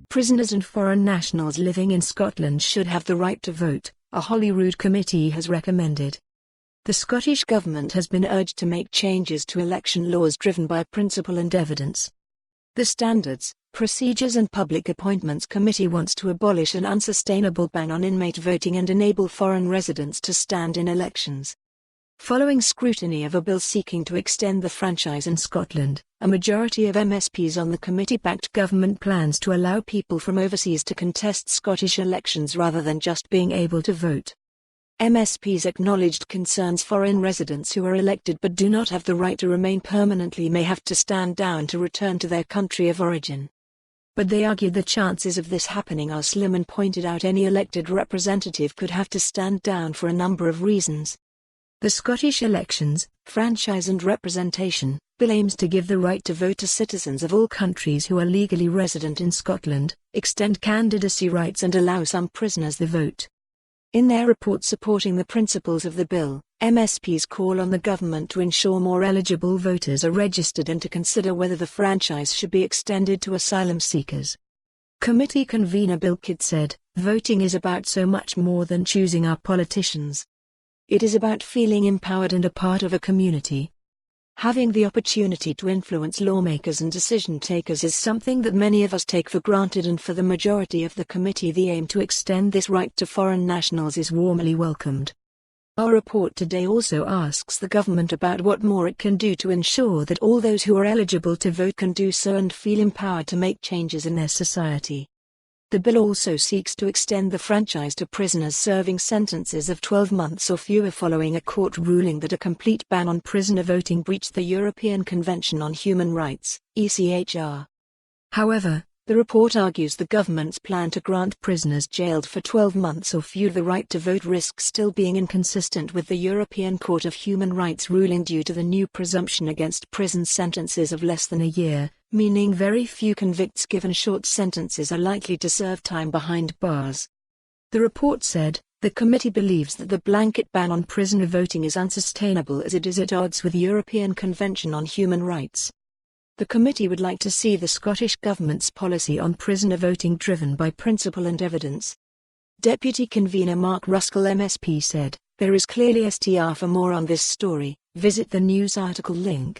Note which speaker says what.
Speaker 1: Prisoners and foreign nationals living in Scotland should have the right to vote, a Holyrood committee has recommended. The Scottish Government has been urged to make changes to election laws driven by principle and evidence. The Standards, Procedures and Public Appointments Committee wants to abolish an unsustainable ban on inmate voting and enable foreign residents to stand in elections. Following scrutiny of a bill seeking to extend the franchise in Scotland, a majority of MSPs on the committee backed government plans to allow people from overseas to contest Scottish elections rather than just being able to vote. MSPs acknowledged concerns foreign residents who are elected but do not have the right to remain permanently may have to stand down to return to their country of origin. But they argued the chances of this happening are slim and pointed out any elected representative could have to stand down for a number of reasons. The Scottish Elections, Franchise and Representation Bill aims to give the right to vote to citizens of all countries who are legally resident in Scotland, extend candidacy rights and allow some prisoners the vote. In their report supporting the principles of the bill, MSPs call on the government to ensure more eligible voters are registered and to consider whether the franchise should be extended to asylum seekers. Committee convener Bill Kidd said, "Voting is about so much more than choosing our politicians. It is about feeling empowered and a part of a community. Having the opportunity to influence lawmakers and decision takers is something that many of us take for granted, and for the majority of the committee the aim to extend this right to foreign nationals is warmly welcomed." Our report today also asks the government about what more it can do to ensure that all those who are eligible to vote can do so and feel empowered to make changes in their society. The bill also seeks to extend the franchise to prisoners serving sentences of 12 months or fewer following a court ruling that a complete ban on prisoner voting breached the European Convention on Human Rights, ECHR. However, the report argues the government's plan to grant prisoners jailed for 12 months or fewer the right to vote risks still being inconsistent with the European Court of Human Rights ruling due to the new presumption against prison sentences of less than a year, meaning very few convicts given short sentences are likely to serve time behind bars. The report said, the committee believes that the blanket ban on prisoner voting is unsustainable as it is at odds with the European Convention on Human Rights. The committee would like to see the Scottish Government's policy on prisoner voting driven by principle and evidence. Deputy Convener Mark Ruskell MSP said, "There is clearly STR for more on this story, visit the news article link."